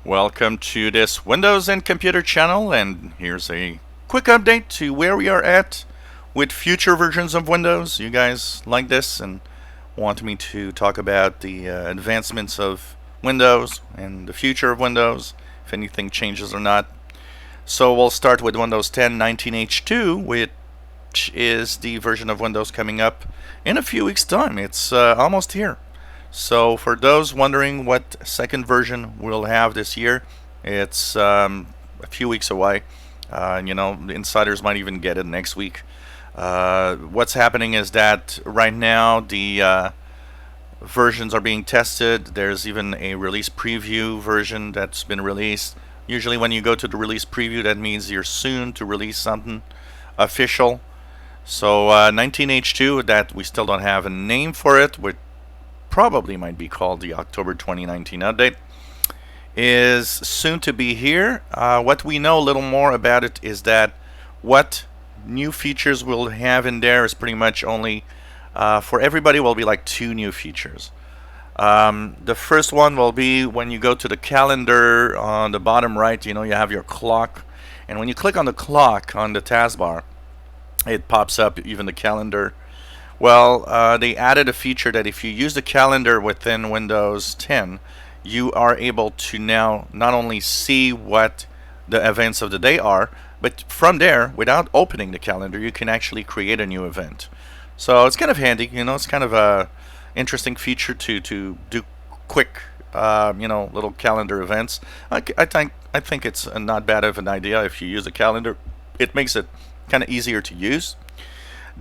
Welcome to this Windows and Computer channel, and here's a quick update to where we are at with future versions of Windows. You guys like this and want me to talk about the advancements of Windows and the future of Windows, if anything changes or not. So we'll start with Windows 10 19H2, which is the version of Windows coming up in a few weeks' time. It's almost here. So for those wondering what second version we'll have this year, it's a few weeks away. The insiders might even get it next week. What's happening is that right now the versions are being tested. There's even a release preview version that's been released. Usually when you go to the release preview, that means you're soon to release something official. So 19H2, that we still don't have a name for it, which probably might be called the October 2019 update, is soon to be here. What we know a little more about it is that what new features we'll have in there is pretty much only for everybody will be like 2 new features. The first one will be when you go to the calendar on the bottom right, you have your clock, and when you click on the clock on the taskbar, it pops up even the calendar. Well, they added a feature that if you use the calendar within Windows 10, you are able to now not only see what the events of the day are, but from there, without opening the calendar, you can actually create a new event. So it's kind of handy, it's kind of a interesting feature to do quick, little calendar events. I think it's not bad of an idea if you use a calendar. It makes it kind of easier to use.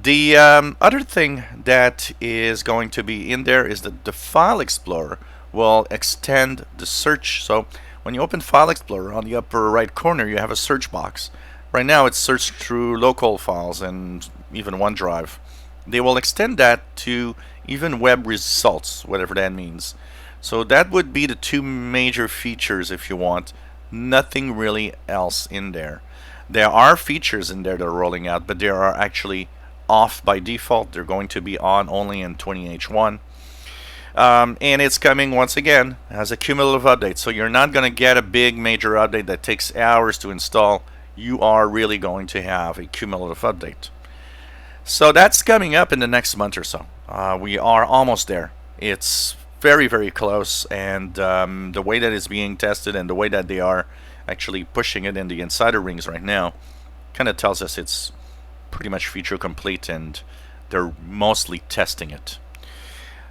The other thing that is going to be in there is that the File Explorer will extend the search. So when you open File Explorer, on the upper right corner you have a search box. Right now it's searched through local files and even OneDrive. They will extend that to even web results, whatever that means. So that would be the 2 major features if you want. Nothing really else in there. There are features in there that are rolling out, but there are actually off by default. They're going to be on only in 20H1. And it's coming once again as a cumulative update. So you're not going to get a big major update that takes hours to install. You are really going to have a cumulative update. So that's coming up in the next month or so. We are almost there. It's very, very close. And the way that it's being tested and the way that they are actually pushing it in the insider rings right now kind of tells us it's pretty much feature complete, and they're mostly testing it.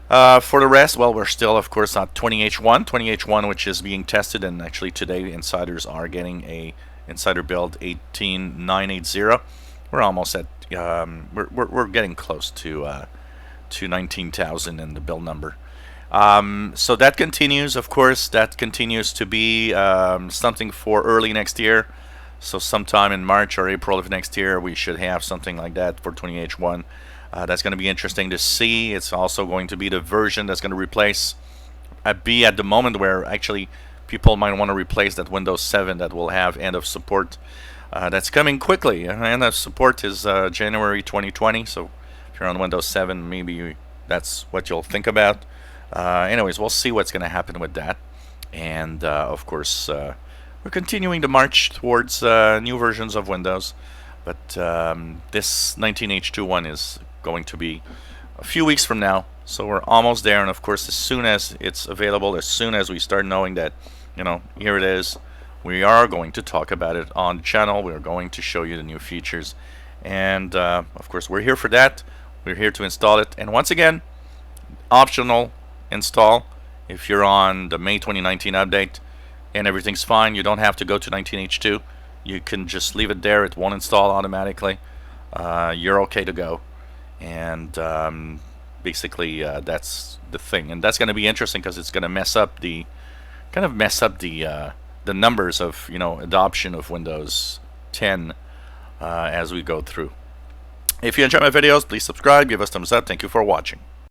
For the rest, well, we're still, of course, on 20H1, which is being tested, and actually today insiders are getting a insider build 18980. We're almost at we're getting close to 19,000 in the build number. So that continues, of course. That continues to be something for early next year. So sometime in March or April of next year, we should have something like that for 20H1. That's going to be interesting to see. It's also going to be the version that's going to replace, be at the moment where actually people might want to replace that Windows 7 that will have end of support. That's coming quickly. End of support is January 2020. So if you're on Windows 7, maybe that's what you'll think about. Anyways, we'll see what's going to happen with that. And of course, we're continuing to march towards new versions of Windows, but this 19H2 one is going to be a few weeks from now, so we're almost there. And of course, as soon as it's available, as soon as we start knowing that, here it is, we are going to talk about it on the channel. We're going to show you the new features, and of course, we're here for that. We're here to install it, and once again, optional install if you're on the May 2019 update. And everything's fine. You don't have to go to 19H2. You can just leave it there. It won't install automatically. You're okay to go. And basically, that's the thing. And that's going to be interesting because it's going to mess up the numbers of adoption of Windows 10 as we go through. If you enjoy my videos, please subscribe. Give us thumbs up. Thank you for watching.